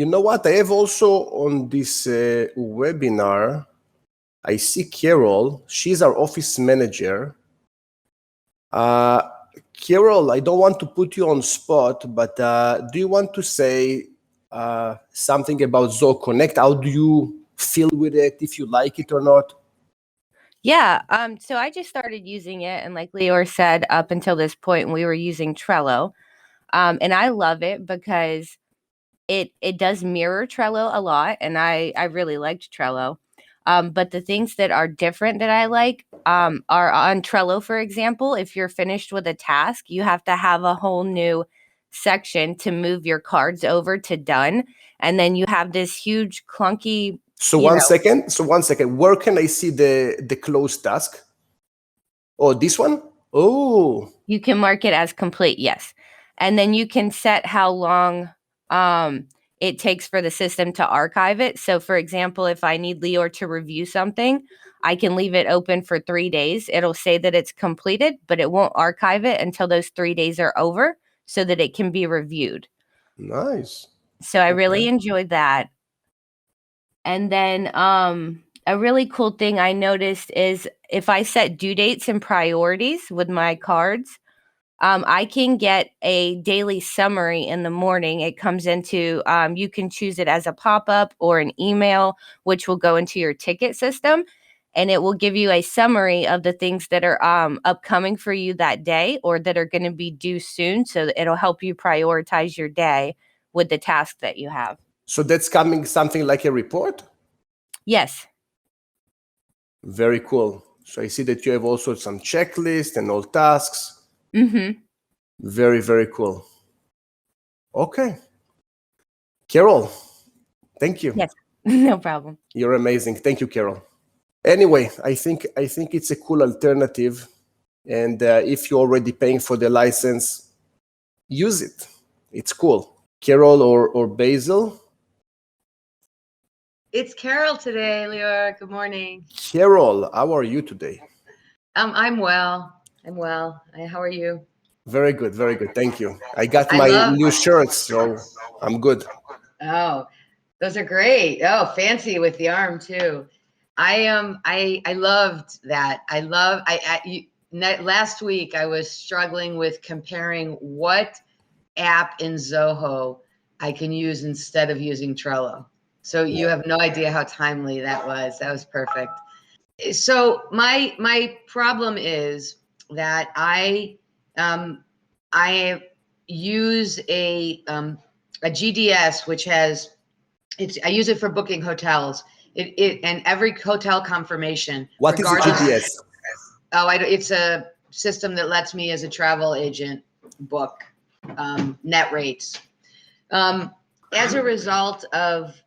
You know what? I have also on this webinar, I see Carol. She's our office manager. Carol, I don't want to put you on spot, but do you want to say something about Zoho Connect? How do you feel with it, if you like it or not? Yeah, so I just started using it, and like Lior said, up until this point, we were using Trello, and I love it because it does mirror Trello a lot, and I really liked Trello. But the things that are different that I like are on Trello, for example. If you're finished with a task, you have to have a whole new section to move your cards over to done, and then you have this huge clunky. So one second. Where can I see the closed task? Oh, this one? Oh. You can mark it as complete, yes. And then you can set how long it takes for the system to archive it. So for example, if I need Lior to review something, I can leave it open for 3 days. It'll say that it's completed, but it won't archive it until those 3 days are over so that it can be reviewed. Nice. So I really enjoyed that. And then a really cool thing I noticed is if I set due dates and priorities with my cards, I can get a daily summary in the morning. It comes into, you can choose it as a pop-up or an email, which will go into your ticket system. And it will give you a summary of the things that are upcoming for you that day or that are going to be due soon. So that it'll help you prioritize your day with the task that you have. So that's coming something like a report? Yes. Very cool. So I see that you have also some checklists and all tasks. Mm-hmm. Very, very cool. Okay. Carol, thank you. Yes, no problem. You're amazing. Thank you, Carol. Anyway, I think it's a cool alternative. And if you're already paying for the license, use it. It's cool. Carol or Basil? It's Carol today, Lior. Good morning. Carol, how are you today? I'm well. How are you? Very good, very good. Thank you. I got my new shirts, so I'm good. Oh, those are great. Oh, fancy with the arm too. I loved that. Last week I was struggling with comparing what app in Zoho I can use instead of using Trello. So you have no idea how timely that was. That was perfect. So my problem is that I use a GDS, which has I use it for booking hotels. And every hotel confirmation. What is a GDS? It's a system that lets me as a travel agent book net rates. As a result of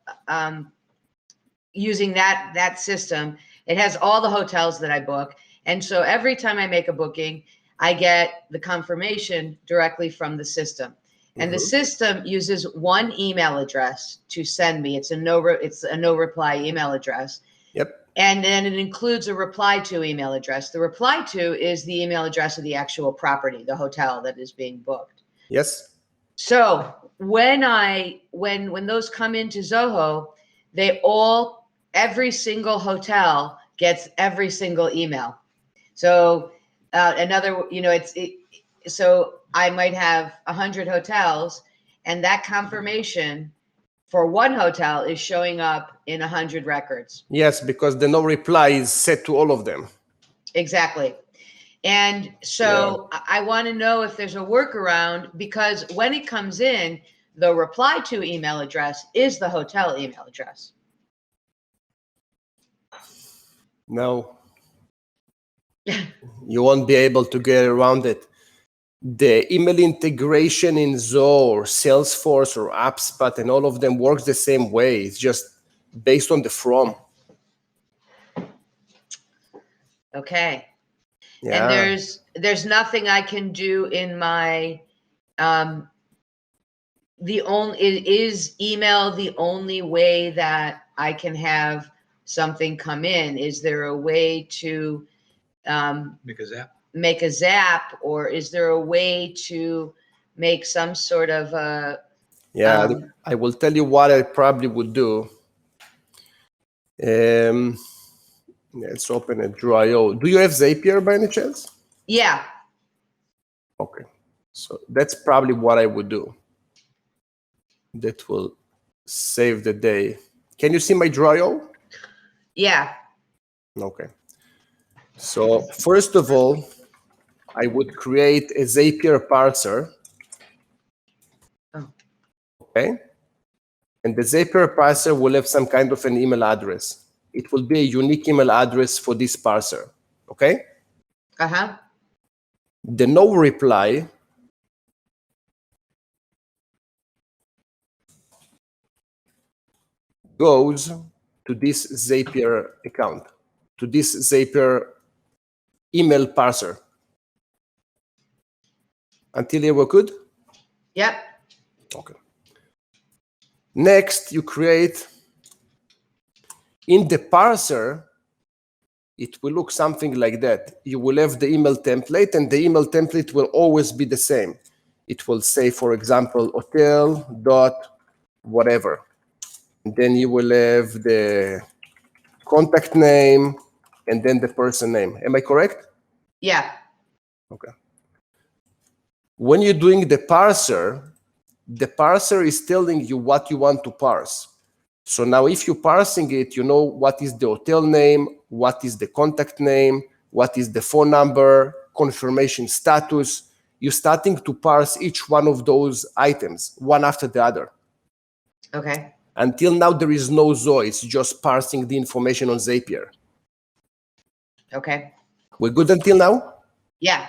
using that system, it has all the hotels that I book. And so every time I make a booking, I get the confirmation directly from the system. And the system uses one email address to send me. It's a no reply email address. Yep. And then it includes a reply to email address. The reply to is the email address of the actual property, the hotel that is being booked. Yes. So when those come into Zoho, every single hotel gets every single email. So so I might have 100 hotels, and that confirmation for one hotel is showing up in 100 records. Yes, because the no reply is set to all of them. Exactly. And so I want to know if there's a workaround, because when it comes in, the reply to email address is the hotel email address. No. You won't be able to get around it. The email integration in Zoho or Salesforce or HubSpot and all of them works the same way. It's just based on the from. Okay. Yeah. And there's nothing I can do in my is email the only way that I can have something come in? Is there a way to make a zap, or is there a way to make some sort of Yeah, I will tell you what I probably would do. Let's open a Draw.io. Do you have Zapier by any chance? Yeah. Okay, so that's probably what I would do. That will save the day. Can you see my Draw.io? Yeah. Okay. So first of all, I would create a Zapier parser. Oh. Okay. And the Zapier parser will have some kind of an email address. It will be a unique email address for this parser. Okay. Uh-huh. The no reply goes to this Zapier account, to this Zapier email parser. Until here we're good? Yep. Okay. Next, you create in the parser, it will look something like that. You will have the email template, and the email template will always be the same. It will say, for example, hotel dot whatever. And then you will have the contact name and then the person name. Am I correct? Yeah. Okay. When you're doing the parser is telling you what you want to parse. So now if you're parsing it, you know what is the hotel name, what is the contact name, what is the phone number, confirmation status. You're starting to parse each one of those items, one after the other. Okay. Until now, there is no Zoho. It's just parsing the information on Zapier. Okay. We're good until now? Yeah.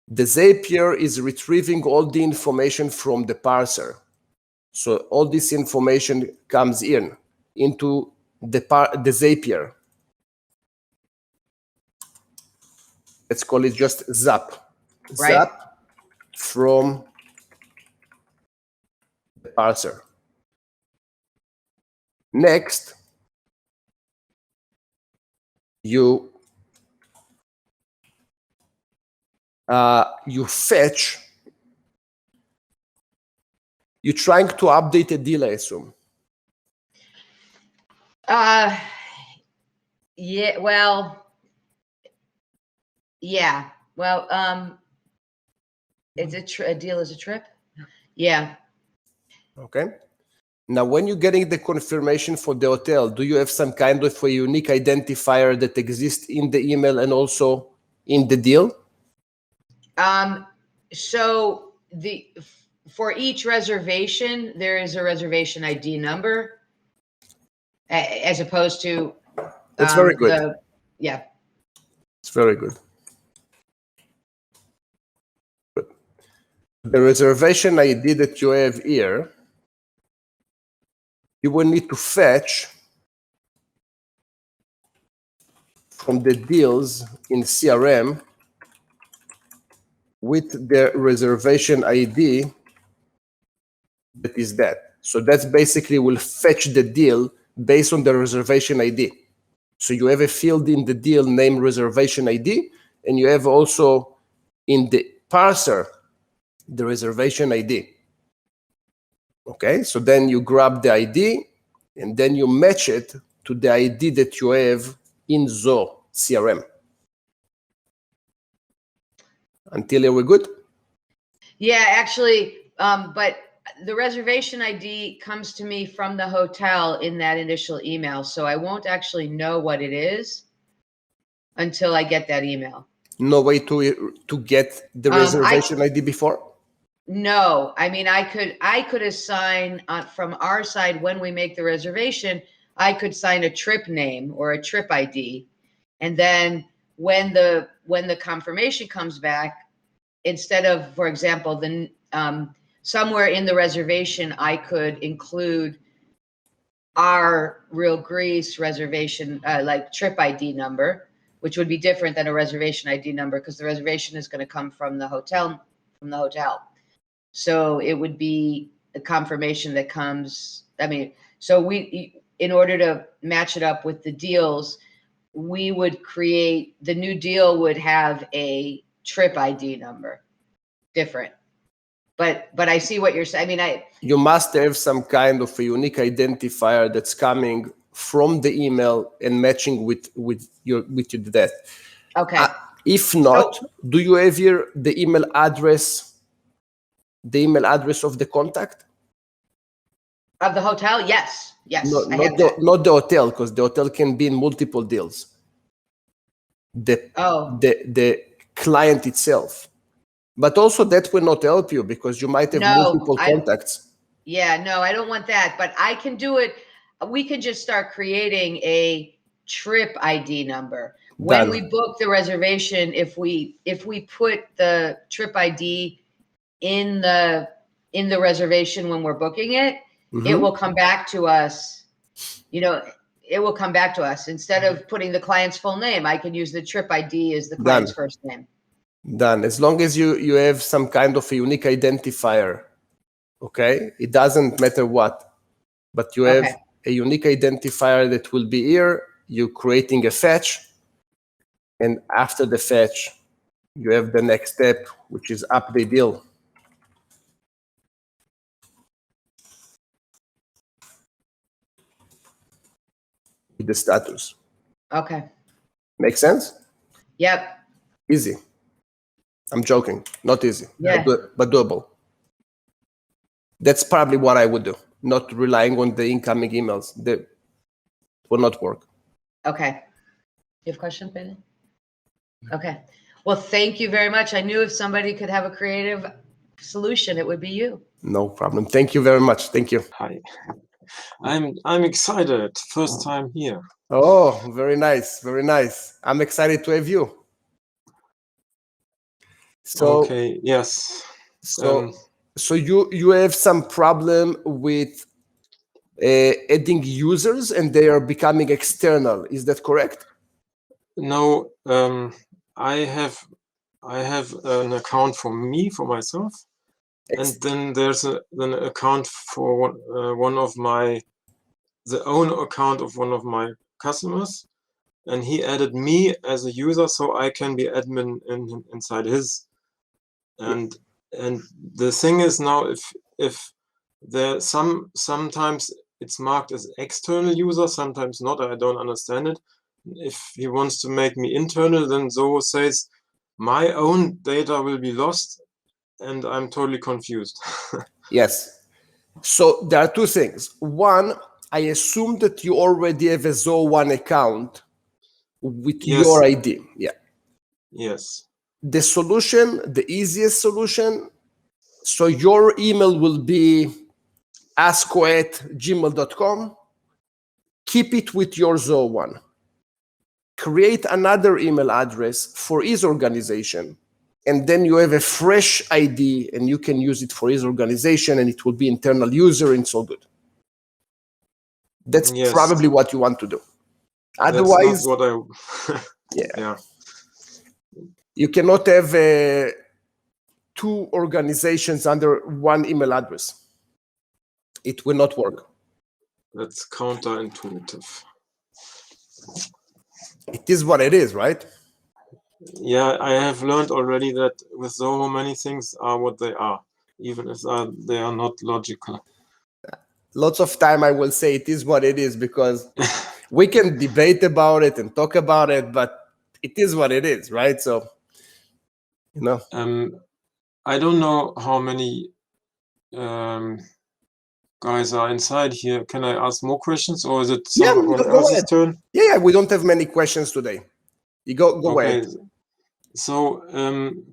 The Zapier is retrieving all the information from the parser. So all this information comes into the Zapier. Let's call it just Zap. Right. Zap from the parser. Next, you fetch. You're trying to update a deal, I assume. Yeah, well, yeah. Well, it's a deal is a trip. Yeah. Okay. Now, when you're getting the confirmation for the hotel, do you have some kind of a unique identifier that exists in the email and also in the deal? So for each reservation, there is a reservation ID number, as opposed to That's very good. Yeah. It's very good. The reservation ID that you have here, you will need to fetch from the deals in CRM with the reservation ID that is that. So that's basically will fetch the deal based on the reservation ID. So you have a field in the deal named reservation ID, and you have also in the parser the reservation ID. Okay, so then you grab the ID and then you match it to the ID that you have in Zoho CRM. Until here we're good? Yeah, actually, but the reservation ID comes to me from the hotel in that initial email, so I won't actually know what it is until I get that email. No way to get the reservation ID before? No, I mean, I could assign from our side when we make the reservation, I could sign a trip name or a trip ID, and then when the confirmation comes back, instead of, for example, somewhere in the reservation, I could include our Real Greece reservation, like trip ID number, which would be different than a reservation ID number because the reservation is going to come from the hotel. So it would be a confirmation that comes. I mean, so in order to match it up with the deals, we would create the new deal would have a trip ID number, different. but I see what you're saying. I mean, you must have some kind of a unique identifier that's coming from the email and matching with your desk. okay. If not, do you have here the email address of the contact? Of the hotel? Yes. Yes. No, I have that. not the hotel, because the hotel can be in multiple deals. The client itself. But also that will not help you because you might have multiple contacts. Yeah, no, I don't want that. But I can do it. We can just start creating a trip ID number. When we book the reservation, if we put the trip ID in the reservation when we're booking it, it will come back to us. It will come back to us. Instead of putting the client's full name, I can use the trip ID as the client's first name. Done. As long as you have some kind of a unique identifier, okay? It doesn't matter what, but you have a unique identifier that will be here. You're creating a fetch, and after the fetch, you have the next step, which is update deal. The status. Okay. Make sense? Yep. Easy. I'm joking. Not easy, but doable. That's probably what I would do. Not relying on the incoming emails. That will not work. Okay. You have questions, Benny? Okay. Well, thank you very much. I knew if somebody could have a creative solution, it would be you. No problem. Thank you very much. Thank you. Hi. I'm excited. First time here. Oh, very nice. Very nice. I'm excited to have you. So, okay, yes. So you have some problem with adding users and they are becoming external. Is that correct? No, I have an account for myself, and then there's an account for the own account of one of my customers, and he added me as a user so I can be admin inside his. And the thing is now, if there sometimes it's marked as external user, sometimes not. I don't understand it. If he wants to make me internal, then Zoho says my own data will be lost, and I'm totally confused. Yes. So there are two things. One, I assume that you already have a Zoho One account with your ID. Yeah. Yes. The solution, the easiest solution, so your email will be asko@gmail.com. Keep it with your Zoho One. Create another email address for his organization, and then you have a fresh ID, and you can use it for his organization, and it will be internal user, and it's all good. That's probably what you want to do. Otherwise, that's not what I yeah. You cannot have two organizations under one email address. It will not work. That's counterintuitive. It is what it is, right? Yeah, I have learned already that with Zoho many things are what they are, even if they are not logical. Lots of time I will say it is what it is, because we can debate about it and talk about it, but it is what it is, right? So, I don't know how many guys are inside here. Can I ask more questions, or is it someone else's turn? Yeah, we don't have many questions today. You go ahead. So,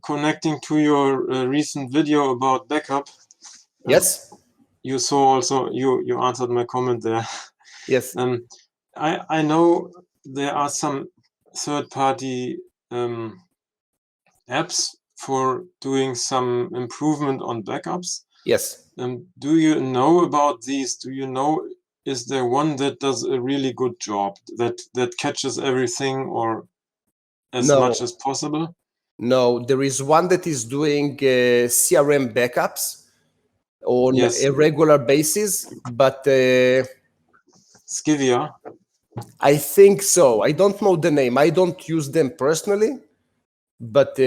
connecting to your recent video about backup. Yes. You saw also, you answered my comment there. Yes. I know there are some third-party apps for doing some improvement on backups. Yes. Do you know about these? Do you know, is there one that does a really good job, that catches everything or as much as possible? No, there is one that is doing CRM backups on a regular basis, but Skivia? I think so. I don't know the name. I don't use them personally, but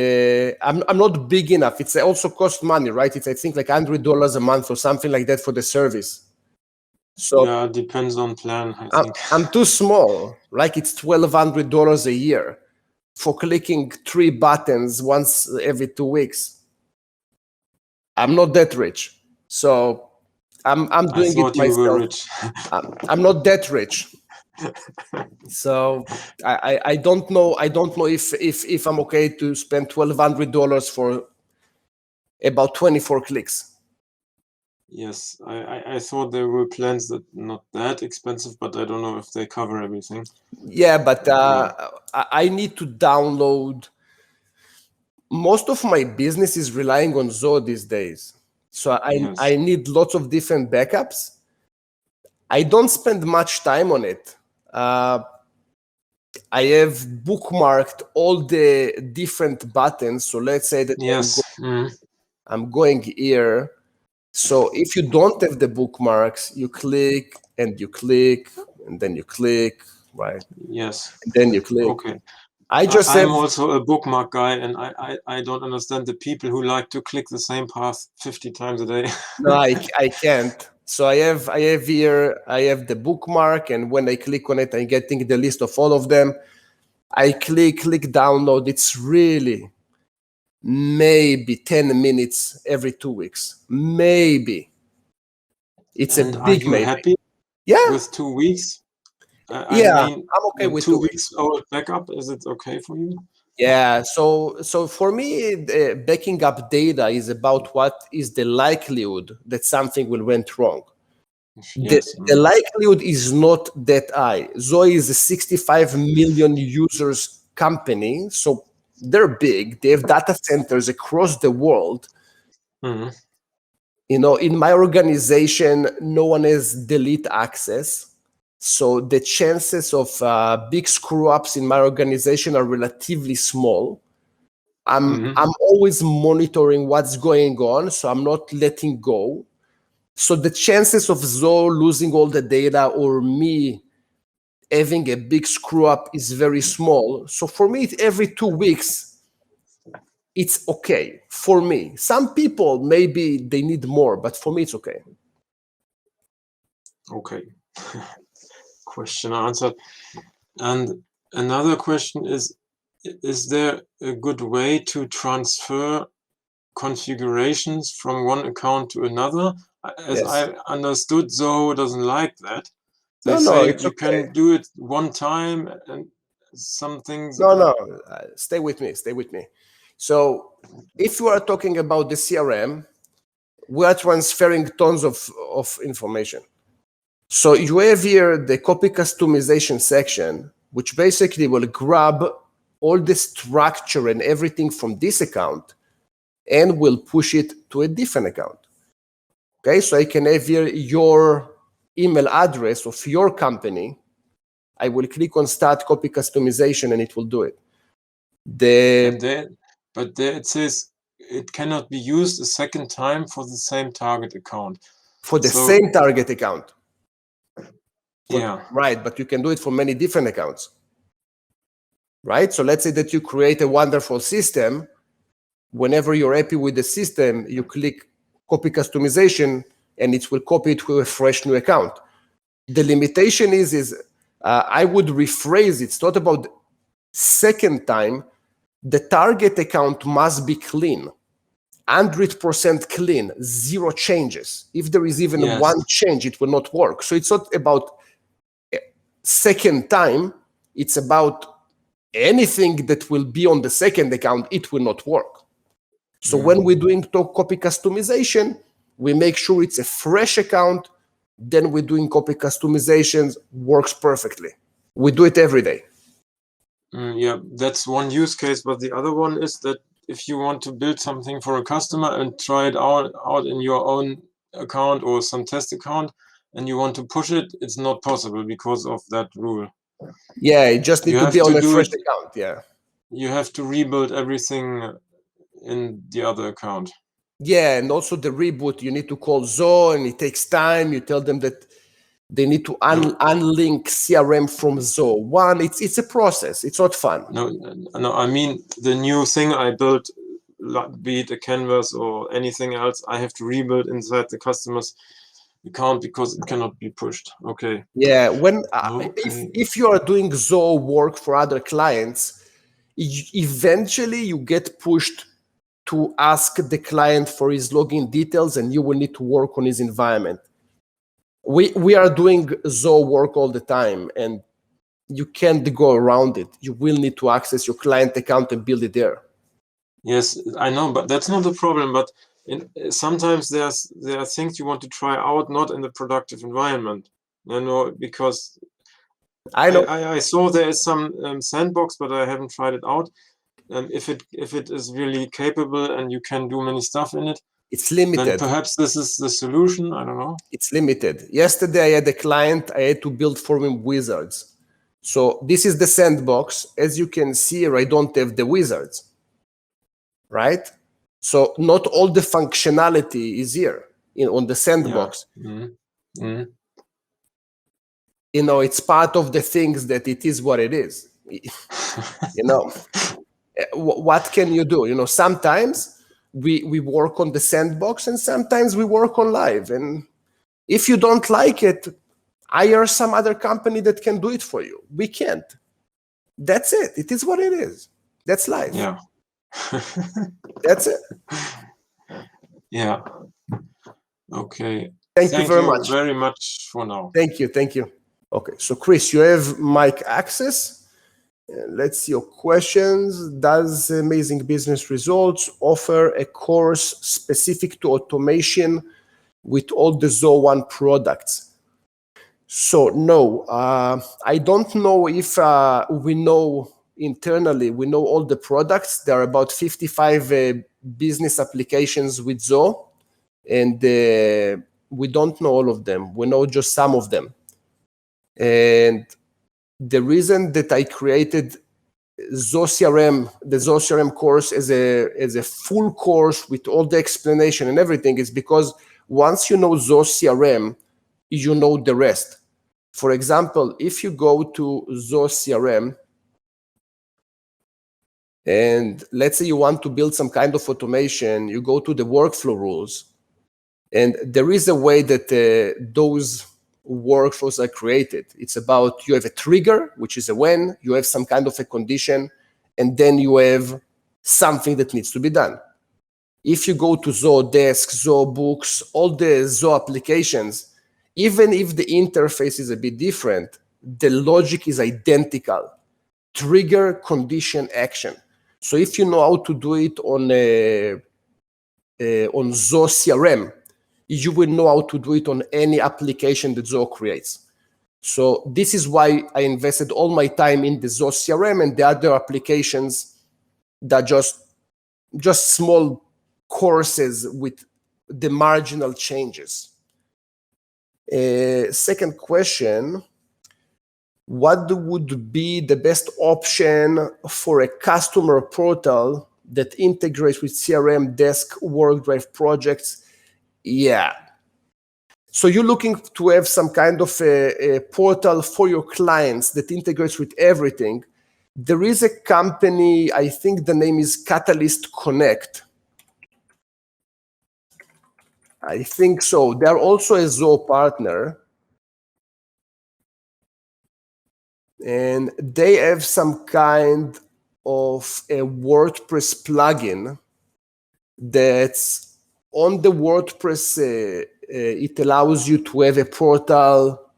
I'm not big enough. It's also cost money, right? It's I think like $100 a month or something like that for the service. So Yeah, it depends on plan, I think. I'm too small. Like it's $1,200 a year for clicking 3 buttons once every 2 weeks. I'm not that rich, so I'm I doing it thought you were myself. rich. I'm not that rich. So I don't know. I don't know if I'm okay to spend $1,200 for about 24 clicks. Yes, I thought there were plans that not that expensive, but I don't know if they cover everything. Yeah, but I need to download. Most of my business is relying on Zoho these days, so Yes. I need lots of different backups. I don't spend much time on it. I have bookmarked all the different buttons. So let's say that Yes. I'm going here. So if you don't have the bookmarks, you click and you click and then you click, right? Yes. And then you click. Okay. I just I'm have. also a bookmark guy, and I don't understand the people who like to click the same path 50 times a day. No, I can't. So I have here, I have the bookmark, and when I click on it, I'm getting the list of all of them. I click download. It's really maybe 10 minutes every 2 weeks. Maybe. It's And a are big you maybe. happy Yeah. with 2 weeks? Yeah, I mean, I'm okay with 2 2 weeks. weeks old backup, is it okay for you? Yeah, so for me, backing up data is about what is the likelihood that something will went wrong. Yes. The likelihood is not that high. Zoho is a 65 million users company, so they're big. They have data centers across the world. Mhm. You know, in my organization, no one has delete access. So the chances of big screw ups in my organization are relatively small. I'm always monitoring what's going on, so I'm not letting go. So the chances of Zoho losing all the data or me having a big screw up is very small. So for me, every 2 weeks, it's okay for me. Some people, maybe they need more, but for me, it's okay. Okay. Question answered. And another question is there a good way to transfer configurations from one account to another? As Yes. I understood, Zoho doesn't like that. They No, say it's you okay. can do it one time, and some things. No, stay with me. So if you are talking about the CRM, we are transferring tons of information. So you have here the copy customization section, which basically will grab all the structure and everything from this account and will push it to a different account. Okay, so I can have here your email address of your company. I will click on Start Copy Customization and it will do it. But there it says it cannot be used a second time for the same target account. For the same target account. Yeah. Right, but you can do it for many different accounts. Right? So let's say that you create a wonderful system. Whenever you're happy with the system, you click Copy Customization and it will copy it to a fresh new account. The limitation is I would rephrase it. It's not about second time. The target account must be clean. 100% clean, 0 changes. If there is even one change, it will not work. So it's not about second time, it's about anything that will be on the second account, it will not work. So when we're doing copy customization, we make sure it's a fresh account, then we're doing copy customizations, works perfectly. We do it every day. Yeah, that's one use case, but the other one is that if you want to build something for a customer and try it out in your own account or some test account, and you want to push it, it's not possible because of that rule. Yeah, you just need to be on a fresh account. Yeah. You have to rebuild everything in the other account. Yeah, and also the reboot, you need to call Zoho and it takes time. You tell them that They need to unlink CRM from Zoho One. It's a process. It's not fun. No, I mean the new thing I built, be it a canvas or anything else, I have to rebuild inside the customer's account because it cannot be pushed. Okay. Yeah, when Okay. if you are doing Zoho work for other clients, eventually you get pushed to ask the client for his login details, and you will need to work on his environment. We are doing Zoho work all the time, and you can't go around it. You will need to access your client account and build it there. Yes, I know, but that's not the problem. But sometimes there are things you want to try out, not in the productive environment. Because I know. I saw there is some sandbox, but I haven't tried it out. If it is really capable and you can do many stuff in it, it's limited. Then perhaps this is the solution. I don't know. It's limited. Yesterday, I had a client. I had to build for him wizards. So this is the sandbox. As you can see here, I don't have the wizards, right? So not all the functionality is here on the sandbox. Yeah. Mm-hmm. It's part of the things that it is what it is. What can you do? Sometimes we work on the sandbox and sometimes we work on live. And if you don't like it, hire some other company that can do it for you. We can't. That's it. It is what it is. That's life. Yeah. That's it. Yeah. Okay. Thank you very much for now. Thank you. Okay. So Chris, you have mic access. Let's see your questions. Does Amazing Business Results offer a course specific to automation with all the Zoho One products? So no, I don't know if we know internally, we know all the products. There are about 55 business applications with Zoho, and we don't know all of them. We know just some of them. And the reason that I created Zoho CRM, the Zoho CRM course as a full course with all the explanation and everything is because once you know Zoho CRM, you know the rest. For example, if you go to Zoho CRM and let's say you want to build some kind of automation, you go to the workflow rules, and there is a way that those workflows are created. It's about you have a trigger, which is a when, you have some kind of a condition, and then you have something that needs to be done. If you go to Zoho Desk, Zoho Books, all the Zoho applications, even if the interface is a bit different, the logic is identical. Trigger, condition, action. So if you know how to do it on Zoho CRM, you will know how to do it on any application that Zoho creates. So this is why I invested all my time in the Zoho CRM, and the other applications that just small courses with the marginal changes. Second question, what would be the best option for a customer portal that integrates with CRM, Desk, Workdrive projects? Yeah. So you're looking to have some kind of a portal for your clients that integrates with everything. There is a company, I think the name is Catalyst Connect. I think so. They're also a Zoho partner. And they have some kind of a WordPress plugin that's on the WordPress. It allows you to have a portal.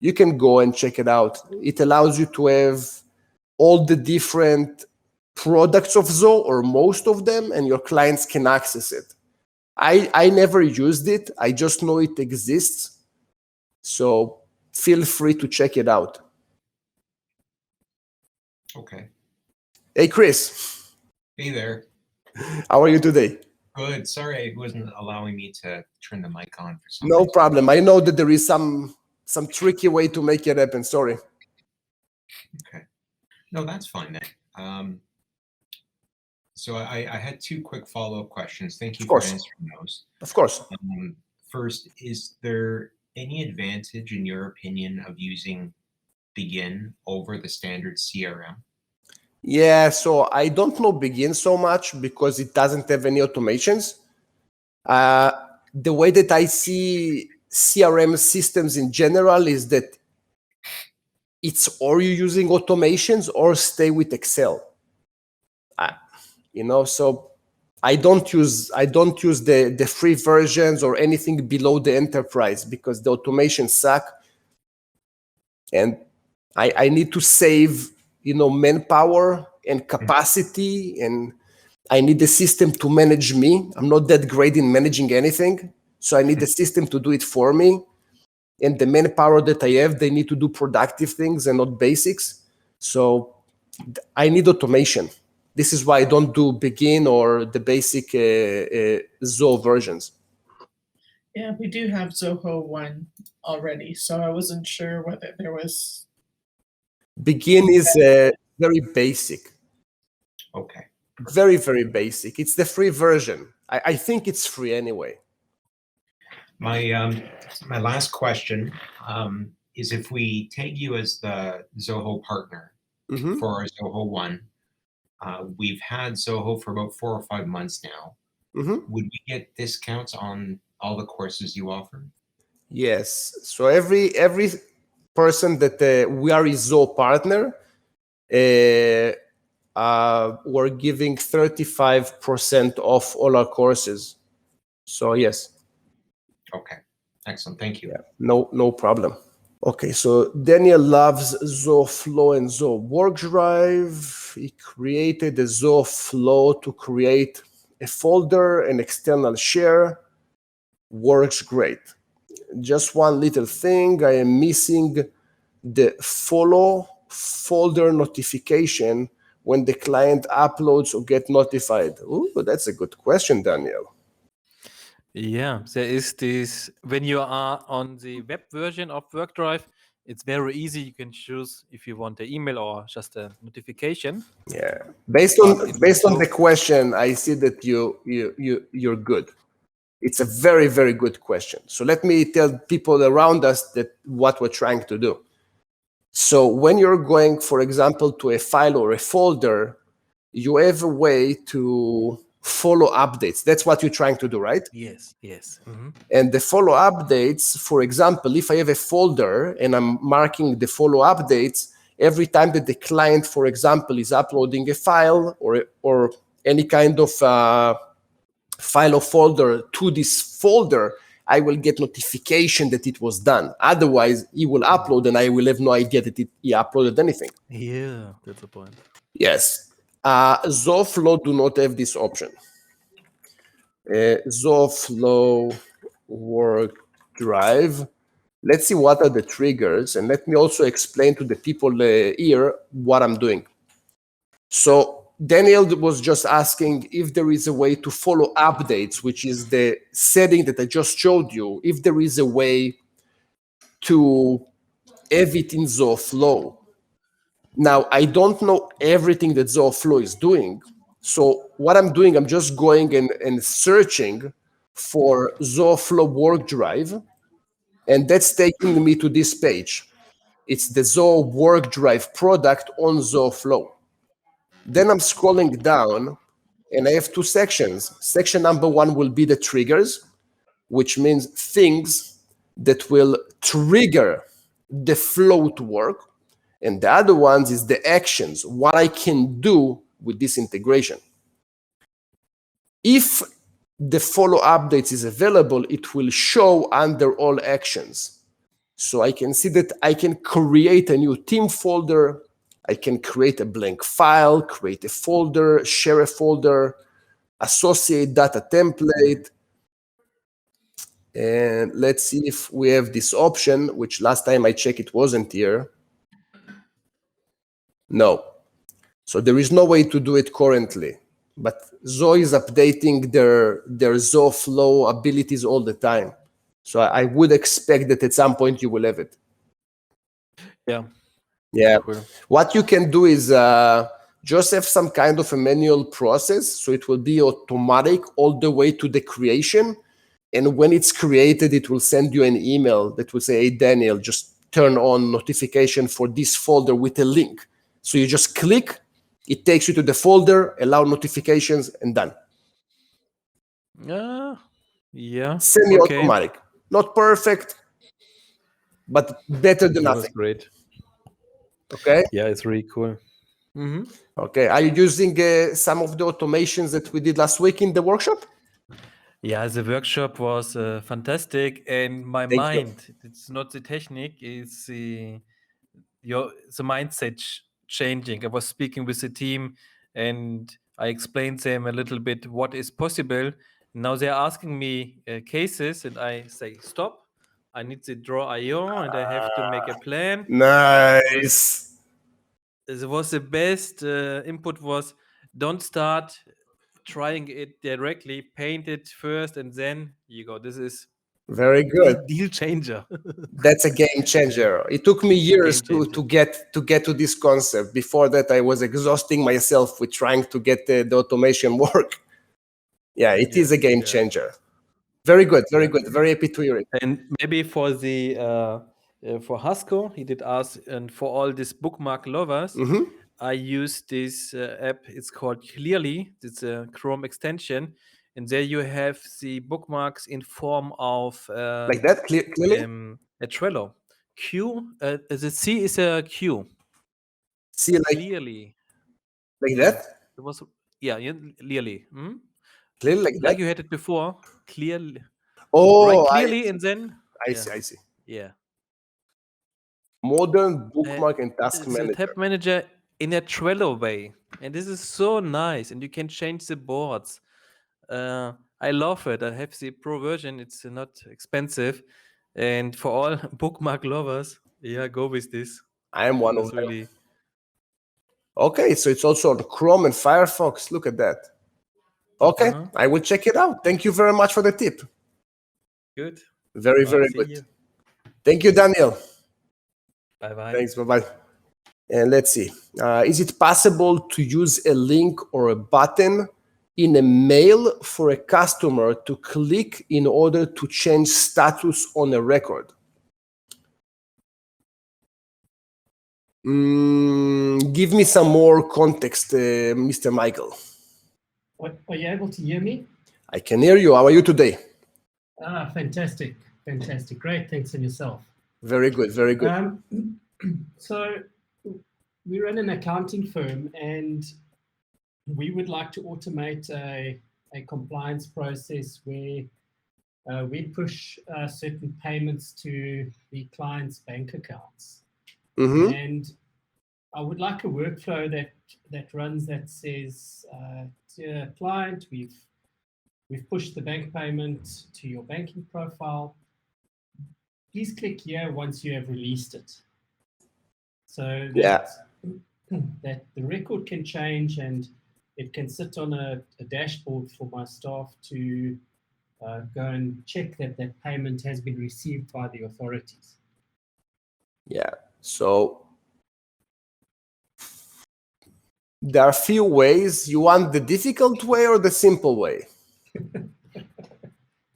You can go and check it out. It allows you to have all the different products of Zoho, or most of them, and your clients can access it. I never used it. I just know it exists. So feel free to check it out. Okay. Hey, Chris. Hey there. How are you today? Good. Sorry, it wasn't allowing me to turn the mic on for some No reason. problem. I know that there is some tricky way to make it happen. Sorry. Okay. No, that's fine then. So I had two quick follow-up questions. Thank you for answering those. Of course. First, is there any advantage, in your opinion, of using Begin over the standard CRM? Yeah, so I don't know Begin so much because it doesn't have any automations. The way that I see CRM systems in general is that it's or you're using automations or stay with Excel. So I don't use the free versions or anything below the enterprise because the automations suck, and I need to save manpower and capacity, and I need the system to manage me. I'm not that great in managing anything, so I need the system to do it for me. And the manpower that I have, they need to do productive things and not basics. So I need automation. This is why I don't do Begin or the basic Zoho versions. Yeah, we do have Zoho One already, so I wasn't sure whether there was. Begin is very basic. Okay. Very, very basic. It's the free version. I think it's free anyway. My last question is, if we take you as the Zoho partner for our Zoho One, we've had Zoho for about 4 or 5 months now. Would we get discounts on all the courses you offer? Yes. So every person that we are a Zoho partner, we're giving 35% off all our courses. So yes. Okay, excellent. Thank you. Yeah, no problem. Okay, so Daniel loves Zoho Flow and Zoho Workdrive. He created a Zoho Flow to create a folder, an external share. Works great. Just one little thing, I am missing the follow folder notification when the client uploads or get notified. Ooh, that's a good question, Daniel. Yeah, there is this, when you are on the web version of Workdrive, it's very easy. You can choose if you want an email or just a notification. Yeah, based on the question, I see that you're good. It's a very, very good question. So let me tell people around us that what we're trying to do. So when you're going, for example, to a file or a folder, you have a way to follow updates. That's what you're trying to do, right? Yes. And the follow updates, for example, if I have a folder and I'm marking the follow updates, every time that the client, for example, is uploading a file or any kind of file or folder to this folder, I will get notification that it was done. Otherwise, he will upload and I will have no idea that he uploaded anything. Yeah, that's the point. Yes. Zoho Flow do not have this option. Zoho Flow Workdrive. Let's see what are the triggers, and let me also explain to the people here what I'm doing. So Daniel was just asking if there is a way to follow updates, which is the setting that I just showed you, if there is a way to have it in Zoho Flow. Now, I don't know everything that Zoho Flow is doing. So what I'm doing, I'm just going and searching for Zoho Flow Workdrive, and that's taking me to this page. It's the Zoho Workdrive product on Zoho Flow. Then I'm scrolling down, and I have 2 sections. Section number 1 will be the triggers, which means things that will trigger the flow to work. And the other ones is the actions, what I can do with this integration. If the follow updates is available, it will show under all actions. So I can see that I can create a new team folder. I can create a blank file, create a folder, share a folder, associate data template. And let's see if we have this option, which last time I checked, it wasn't here. No. So there is no way to do it currently. But Zoho is updating their Zoho Flow abilities all the time. So I would expect that at some point you will have it. Yeah. Cool. What you can do is just have some kind of a manual process. So it will be automatic all the way to the creation. And when it's created, it will send you an email that will say, hey, Daniel, just turn on notification for this folder with a link. So you just click, it takes you to the folder, allow notifications, and done. Yeah. Semi-automatic. Not perfect, but better than That was nothing. great. Okay. Yeah, it's really cool. Okay. Are you using some of the automations that we did last week in the workshop? Yeah, the workshop was fantastic, and my Thank you. mind, it's not the technique, it's the mindset changing. I was speaking with the team and I explained them a little bit what is possible. Now they're asking me cases and I say, stop, I need the draw IO and I have to make a plan. Nice. It was the best input was, don't start trying it directly, paint it first and then you go. This is Very good. deal changer. That's a game changer. It took me years Game to get to this concept. Before that, I was exhausting myself with trying to get the automation work. Yeah, it is a game changer. Very good, very good. Very happy to hear it. And maybe for the for Hasko, he did ask, and for all these bookmark lovers, I use this app. It's called Clearly. It's a Chrome extension, and there you have the bookmarks in form of Like that, clearly. A Trello. Q. The C is a Q. See, like Clearly. like that. It was clearly. Clearly, like that. You had it before. Clearly. Oh, right, clearly, and then I see. Yeah. Modern bookmark and task it's a tab manager in a Trello way, and this is so nice. And you can change the boards. I love it. I have the pro version. It's not expensive, and for all bookmark lovers, go with this. I am one of them. Okay, so it's also on Chrome and Firefox. Look at that. Okay, I will check it out. Thank you very much for the tip. Good. Very, very good. Thank you, Daniel. Bye-bye. Thanks, bye-bye. And let's see. Is it possible to use a link or a button in a mail for a customer to click in order to change status on a record? Give me some more context, Mr. Michael. Are you able to hear me? I can hear you. How are you today? Fantastic. Great. Thanks, and yourself. Very good, very good. So we run an accounting firm and we would like to automate a compliance process where we push certain payments to the client's bank accounts. And I would like a workflow that runs that says, dear client, we've pushed the bank payment to your banking profile. Please click here once you have released it. So that the record can change and it can sit on a dashboard for my staff to go and check that payment has been received by the authorities. Yeah, so there are a few ways. You want the difficult way or the simple way?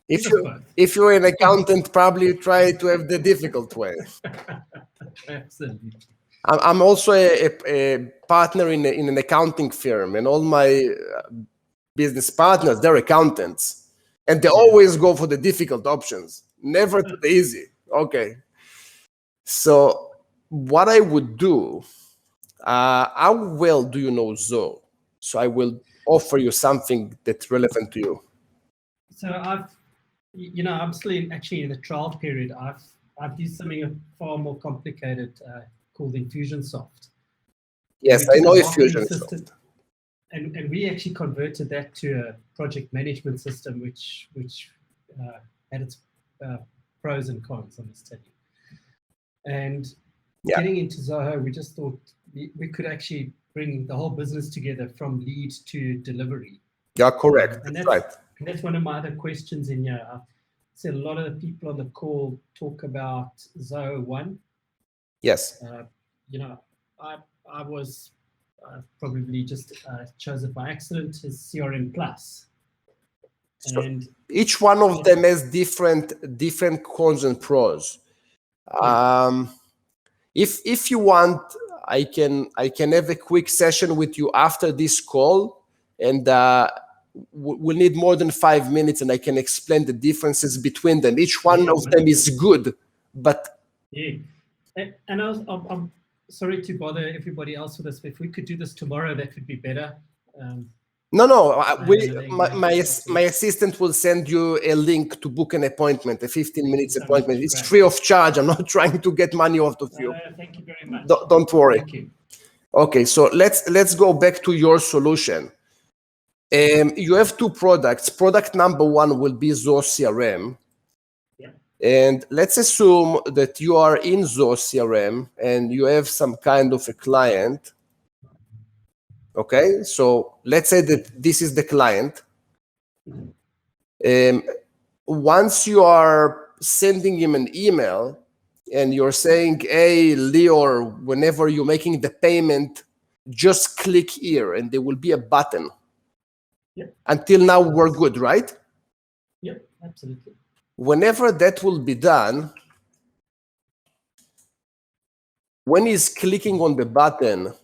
If you're an accountant, probably try to have the difficult way. Absolutely. I'm also a partner in an accounting firm, and all my business partners, they're accountants, and they always go for the difficult options, never to the easy. Okay. So what I would do, how well do you know Zoho? So I will offer you something that's relevant to you. So I'm still actually in the trial period. I've used something far more complicated called Infusionsoft. Yes, I know Infusionsoft. And we actually converted that to a project management system, which had its pros and cons, I must tell you. And getting into Zoho, we just thought we could actually bring the whole business together from lead to delivery. Yeah, correct. That's right. And that's one of my other questions in here. I've seen a lot of the people on the call talk about Zoho One. Yes. I was probably just chose it by accident as CRM Plus. So And each one of them has different cons and pros. If you want, I can have a quick session with you after this call, and we'll need more than 5 minutes, and I can explain the differences between them. Each one of them is good, but yeah. And I'm sorry to bother everybody else with this, but if we could do this tomorrow, that would be better. No, my assistant will send you a link to book an appointment, a 15 minutes appointment. It's free of charge. I'm not trying to get money out of you. Thank you very much. Don't worry. Thank you. Okay, so let's go back to your solution. You have two products. Product number one will be Zoho CRM. Yeah. And let's assume that you are in Zoho CRM and you have some kind of a client. Okay, so let's say that this is the client. Once you are sending him an email and you're saying, hey, Leo, whenever you're making the payment, just click here and there will be a button. Yep. Until now, we're good, right? Yep, absolutely. Whenever that will be done, when he's clicking on the button,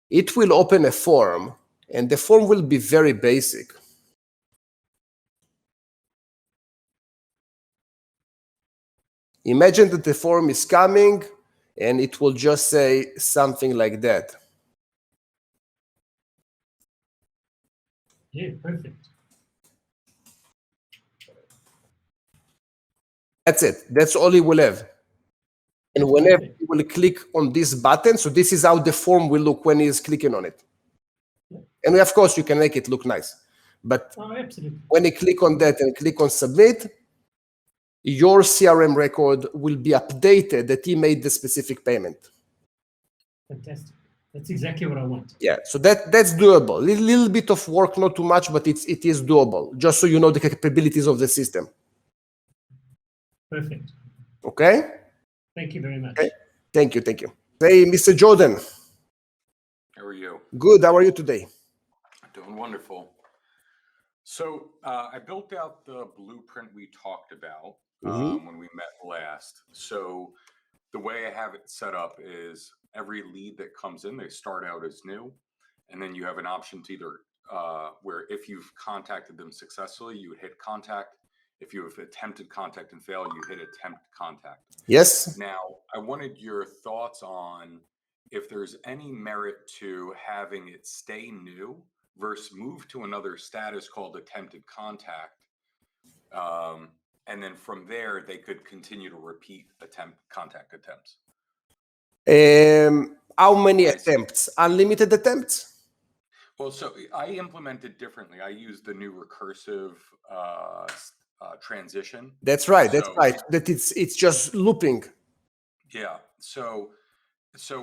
it will open a form, and the form will be very basic. Imagine that the form is coming, and it will just say something like that. Yeah, perfect. That's it. That's all he will have. And whenever you will click on this button, so this is how the form will look when he's clicking on it. And of course, you can make it look nice. But when you click on that and click on submit, your CRM record will be updated that he made the specific payment. Fantastic. That's exactly what I want. Yeah, so that's doable. A little bit of work, not too much, but it is doable, just so you know the capabilities of the system. Perfect. Okay? Thank you very much. Okay. Thank you. Hey, Mr. Jordan. How are you? Good. How are you today? Doing wonderful. So I built out the blueprint we talked about when we met last. So the way I have it set up is every lead that comes in, they start out as new. And then you have an option to either where if you've contacted them successfully, you would hit contact. If you have attempted contact and failed, you hit attempt contact. Yes. Now, I wanted your thoughts on if there's any merit to having it stay new versus move to another status called attempted contact. And then from there, they could continue to repeat contact attempts. How many attempts? Unlimited attempts? Well, so I implemented differently. I used the new recursive transition. That's right. That it's just looping. Yeah. So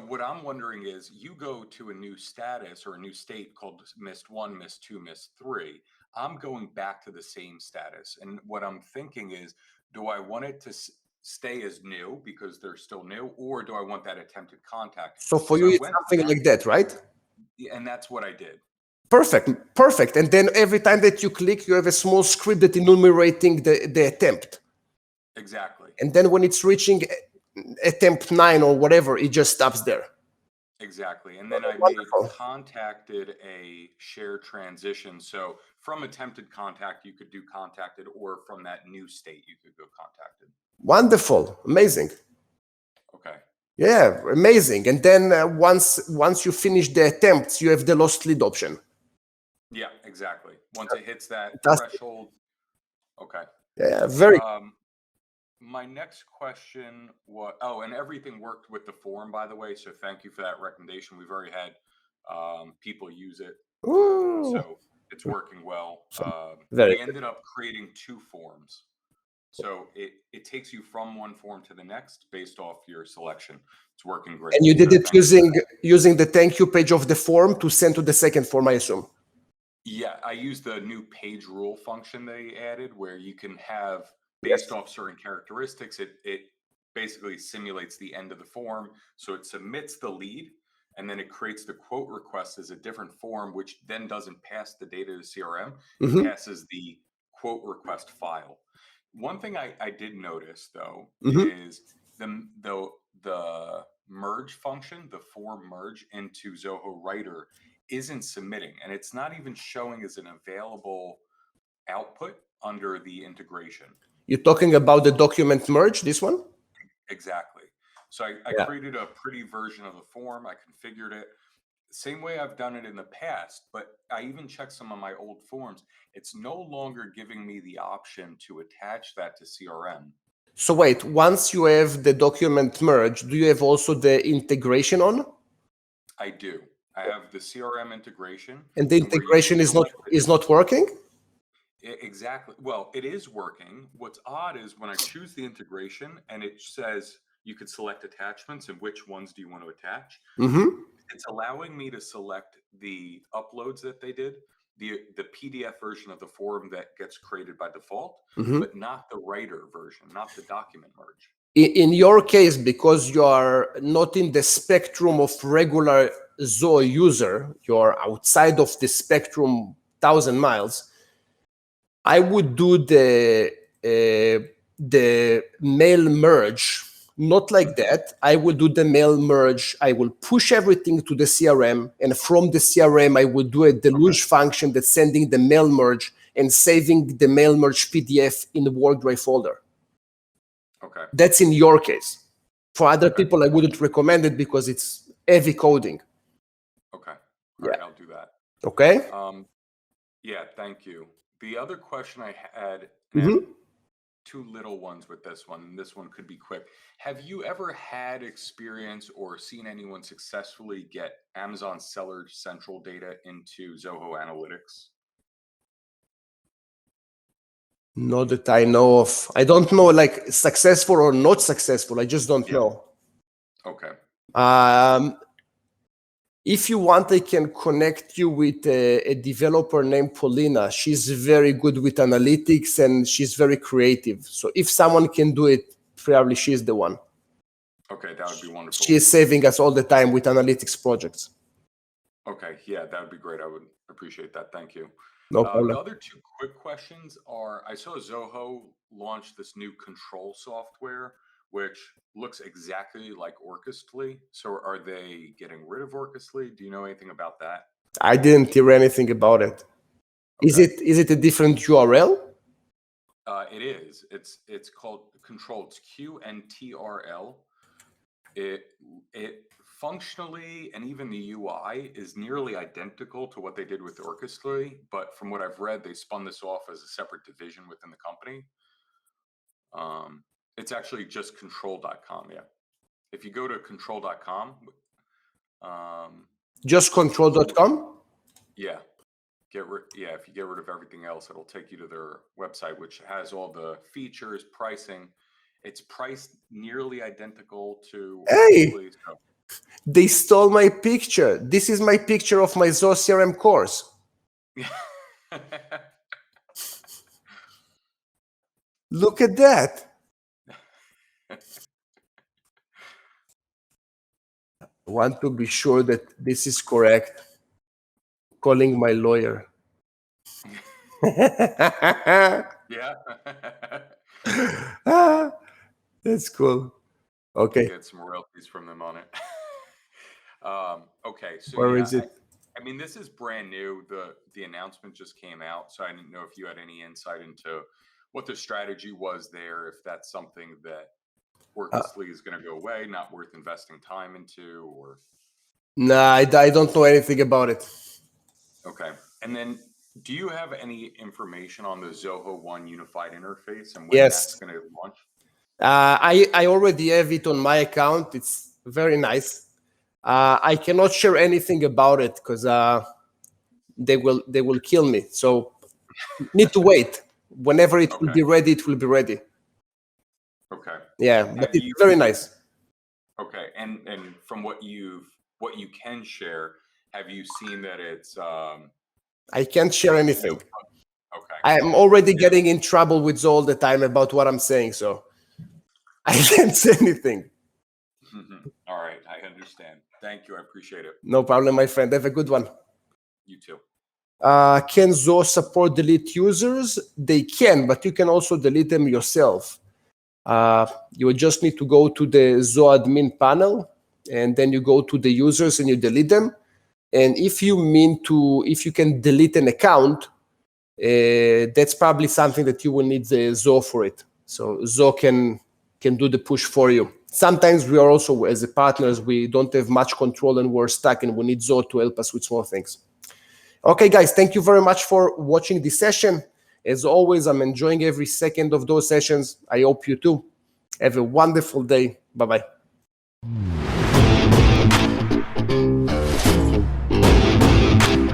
what I'm wondering is you go to a new status or a new state called missed 1, missed 2, missed 3. I'm going back to the same status. And what I'm thinking is, do I want it to stay as new because they're still new, or do I want that attempted contact? So for you, it's something like that, right? And that's what I did. Perfect. And then every time that you click, you have a small script that enumerating the attempt. Exactly. And then when it's reaching attempt 9 or whatever, it just stops there. Exactly. And then I contacted a shared transition. So from attempted contact, you could do contacted, or from that new state, you could go contacted. Wonderful. Amazing. Okay. Yeah, amazing. And then once you finish the attempts, you have the lost lead option. Yeah, exactly. Once it hits that threshold. Okay. Yeah, very. My next question was, and everything worked with the form, by the way. So thank you for that recommendation. We've already had people use it. So it's working well. We ended up creating 2 forms. So it takes you from one form to the next based off your selection. It's working great. And you did it using the thank you page of the form to send to the second form, I assume. Yeah, I used the new page rule function they added where you can have, based off certain characteristics, it basically simulates the end of the form. So it submits the lead, and then it creates the quote request as a different form, which then doesn't pass the data to CRM. It passes the quote request file. One thing I did notice though is the merge function, the form merge into Zoho Writer isn't submitting, and it's not even showing as an available output under the integration. You're talking about the document merge, this one? Exactly. So I created a pretty version of the form. I configured it same way I've done it in the past, but I even checked some of my old forms. It's no longer giving me the option to attach that to CRM. So wait, once you have the document merge, do you have also the integration on? I do. I have the CRM integration. And the integration is not working? Exactly. Well, it is working. What's odd is when I choose the integration and it says you could select attachments and which ones do you want to attach. It's allowing me to select the uploads that they did, the PDF version of the form that gets created by default, but not the writer version, not the document merge. In your case, because you are not in the spectrum of regular Zoho user, you're outside of the spectrum 1,000 miles, I would do the mail merge. Not like that. I will do the mail merge. I will push everything to the CRM. And from the CRM, I will do a deluge function that's sending the mail merge and saving the mail merge PDF in the Workdrive folder. Okay. That's in your case. For other people, I wouldn't recommend it because it's heavy coding. Okay. All right, I'll do that. Okay. Yeah, thank you. The other question I had, two little ones with this one, and this one could be quick. Have you ever had experience or seen anyone successfully get Amazon Seller Central data into Zoho Analytics? Not that I know of. I don't know, like successful or not successful. I just don't know. Okay. If you want, I can connect you with a developer named Paulina. She's very good with analytics and she's very creative. So if someone can do it, probably she's the one. Okay, that would be wonderful. She is saving us all the time with analytics projects. Okay, yeah, that would be great. I would appreciate that. Thank you. No problem. The other two quick questions are, I saw Zoho launch this new control software, which looks exactly like Orchestly. So are they getting rid of Orchestly? Do you know anything about that? I didn't hear anything about it. Okay. Is it a different URL? It is. It's called Control. It's QNTRL. It functionally, and even the UI is nearly identical to what they did with Orchestly, but from what I've read, they spun this off as a separate division within the company. It's actually just control.com. Yeah. If you go to control.com, just control.com. Yeah. If you get rid of everything else, it'll take you to their website, which has all the features, pricing. It's priced nearly identical to. Hey, they stole my picture. This is my picture of my Zoho CRM course. Look at that. I want to be sure that this is correct. Calling my lawyer. Yeah. That's cool. Okay. Get some royalties from them on it. Okay. So where is it? I mean, this is brand new. The announcement just came out, so I didn't know if you had any insight into what the strategy was there, if that's something that Workdrive is going to go away, not worth investing time into, or. Nah, I don't know anything about it. Okay. And then do you have any information on the Zoho One unified interface and when that's going to launch? I already have it on my account. It's very nice. I cannot share anything about it because they will kill me. So need to wait. Whenever it will be ready, it will be ready. Okay. Yeah, but it's very nice. Okay. And from what you can share, have you seen that it's I can't share anything. Okay. I am already getting in trouble with Zoho all the time about what I'm saying, so I can't say anything. All right, I understand. Thank you. I appreciate it. No problem, my friend. Have a good one. You too. Can Zoho support delete users? They can, but you can also delete them yourself. You would just need to go to the Zoho admin panel, and then you go to the users and you delete them. And if you can delete an account, that's probably something that you will need the Zoho for it. So Zoho can do the push for you. Sometimes we are also, as a partners, we don't have much control and we're stuck and we need Zoho to help us with small things. Okay, guys, thank you very much for watching this session. As always, I'm enjoying every second of those sessions. I hope you too. Have a wonderful day. Bye-bye.